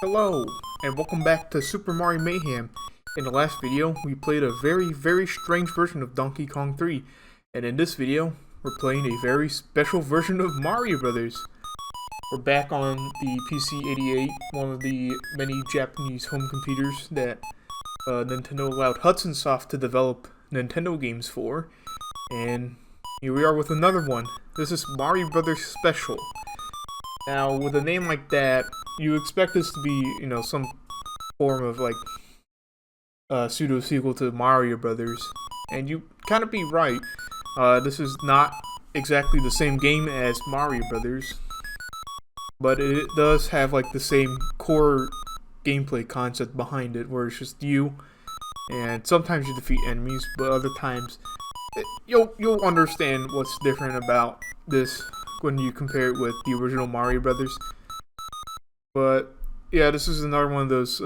Hello, and welcome back to Super Mario Mayhem. In the last video, we played a very strange version of Donkey Kong 3, and in this video, we're playing a very special version of Mario Brothers. We're back on the PC-88, one of the many Japanese home computers that Nintendo allowed Hudson Soft to develop Nintendo games for, and here we are with another one. This is Mario Brothers Special. Now, with a name like that, you expect this to be, some form of, pseudo-sequel to Mario Brothers. And you kind of be right. This is not exactly the same game as Mario Brothers. But it does have, the same core gameplay concept behind it, where it's just you. And sometimes you defeat enemies, but other times, you'll understand what's different about this when you compare it with the original Mario Brothers. But yeah, this is another one of those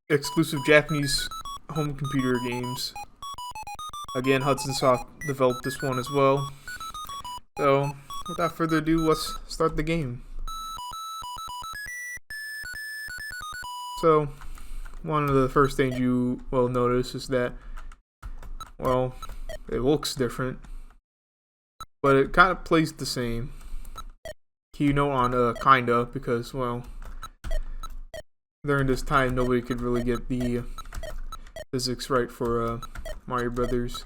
exclusive Japanese home computer games. Again, Hudson Soft developed this one as well. So without further ado, let's start the game. So one of the first things you will notice is that, well, it looks different, but it kind of plays the same. Keynote on kinda, because, well, during this time nobody could really get the physics right for Mario Brothers,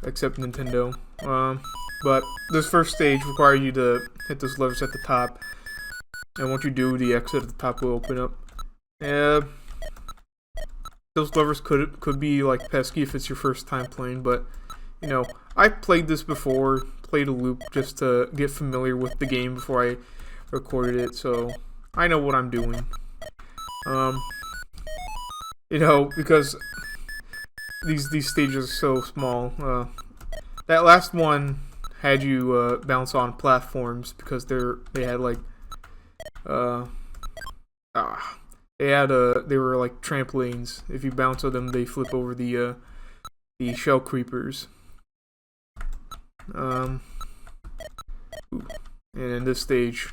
except Nintendo. But this first stage requires you to hit those levers at the top, and once you do, the exit at the top will open up. Those levers could be pesky if it's your first time playing, but I played this before. Played a loop just to get familiar with the game before I recorded it, so I know what I'm doing. Because these stages are so small. That last one had you bounce on platforms because they were like trampolines. If you bounce on them, they flip over the shell creepers. And in this stage,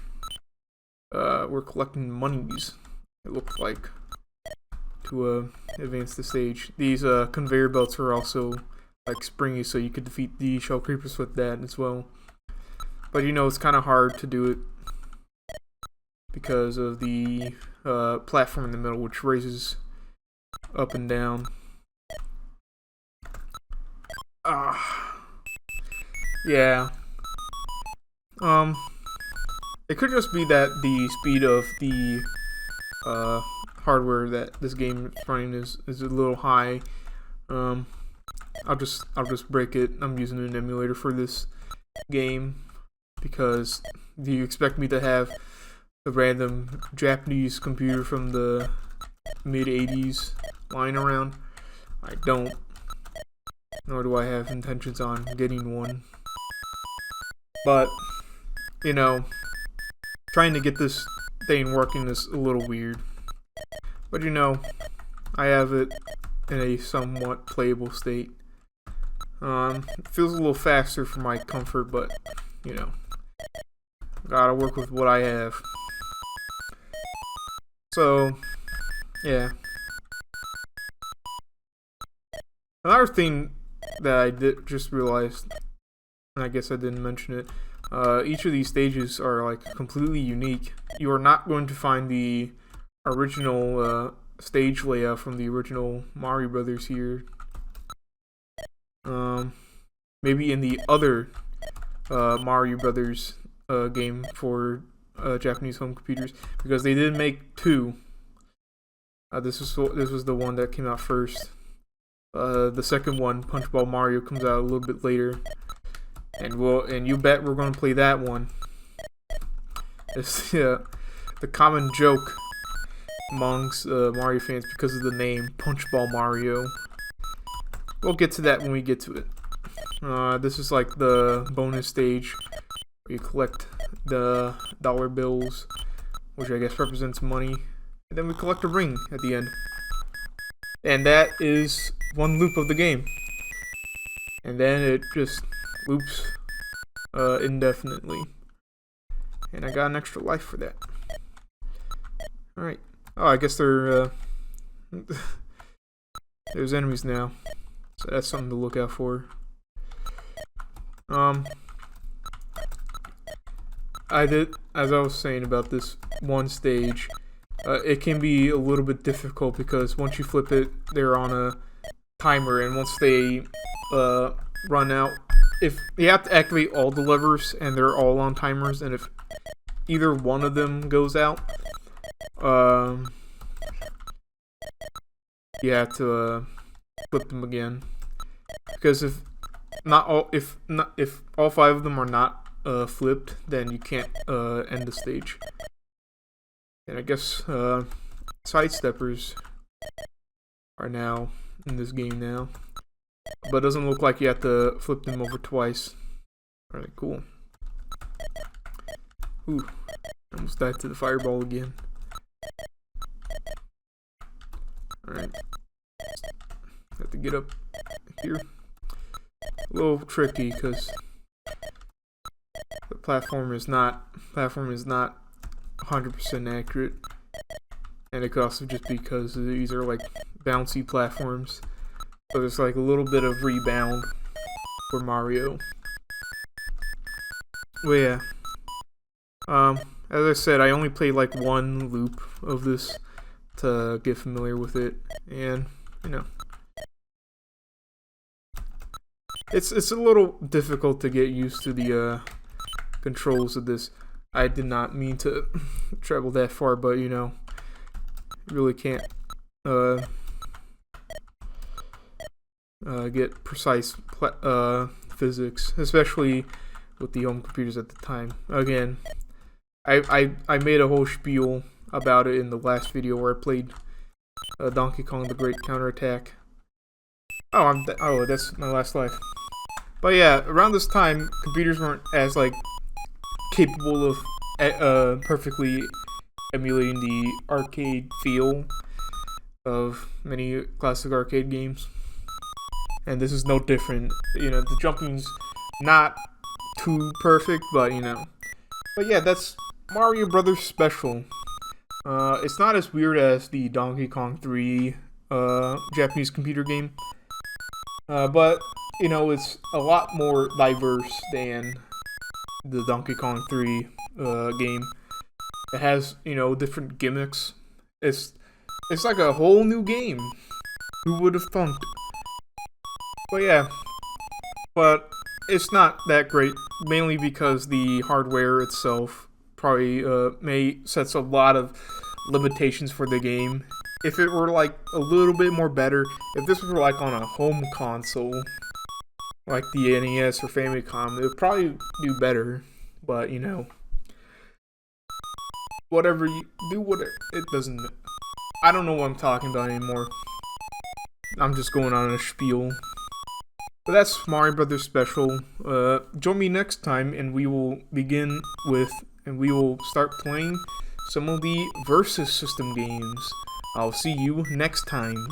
we're collecting monies, it looks like, to advance the stage. These conveyor belts are also springy, so you could defeat the shell creepers with that as well. But it's kind of hard to do it because of the platform in the middle, which raises up and down. Yeah. It could just be that the speed of the hardware that this game is running is a little high. I'll just break it. I'm using an emulator for this game because do you expect me to have a random Japanese computer from the mid-80s lying around? I don't. Nor do I have intentions on getting one. But, trying to get this thing working is a little weird. But I have it in a somewhat playable state. It feels a little faster for my comfort, but, gotta work with what I have. So, yeah. Another thing that I just realized, and I guess I didn't mention it, each of these stages are completely unique. You are not going to find the original stage layout from the original Mario Brothers here. Maybe in the other Mario Brothers game for Japanese home computers, because they did make two. This was the one that came out first. The second one, Punchball Mario, comes out a little bit later, and you bet we're gonna play that one. It's the common joke amongst Mario fans because of the name Punchball Mario. We'll get to that when we get to it. This is the bonus stage where you collect the dollar bills, which I guess represents money, and then we collect a ring at the end. And that is one loop of the game. And then it just loops indefinitely. And I got an extra life for that. Alright. Oh, I guess they're, there's enemies now. So that's something to look out for. As I was saying about this one stage, it can be a little bit difficult because once you flip it, they're on a timer, and once they run out, if you have to activate all the levers and they're all on timers, and if either one of them goes out, you have to flip them again, because if all 5 of them are not flipped, then you can't end the stage. And I guess sidesteppers are now in this game now, but it doesn't look like you have to flip them over twice. Alright, cool. Ooh, almost died to the fireball again. Alright, have to get up here. A little tricky because the platform is not 100% accurate, and it could also just be because these are like bouncy platforms, so there's like a little bit of rebound for Mario. Well, yeah. As I said, I only played like one loop of this to get familiar with it, and you know, it's a little difficult to get used to the controls of this. I did not mean to travel that far, but you know, you really can't get precise physics, especially with the home computers at the time. Again, I made a whole spiel about it in the last video where I played Donkey Kong: The Great Counterattack. Oh, that's my last life. But yeah, around this time, computers weren't as like capable of perfectly emulating the arcade feel of many classic arcade games, and this is no different. You know, the jumping's not too perfect, but you know. But yeah, that's Mario Brothers Special. It's not as weird as the Donkey Kong 3 Japanese computer game, but you know, it's a lot more diverse than the Donkey Kong 3 game. It has, you know, different gimmicks. It's like a whole new game. Who would have thunk? But yeah, but it's not that great, mainly because the hardware itself probably sets a lot of limitations for the game. If it were like a little bit more better, if this were like on a home console, like the NES or Famicom, it would probably do better. But you know, whatever you do, whatever, it doesn't. I don't know what I'm talking about anymore. I'm just going on a spiel. But that's Mario Brothers Special. Join me next time, and we will start playing some of the Versus System games. I'll see you next time.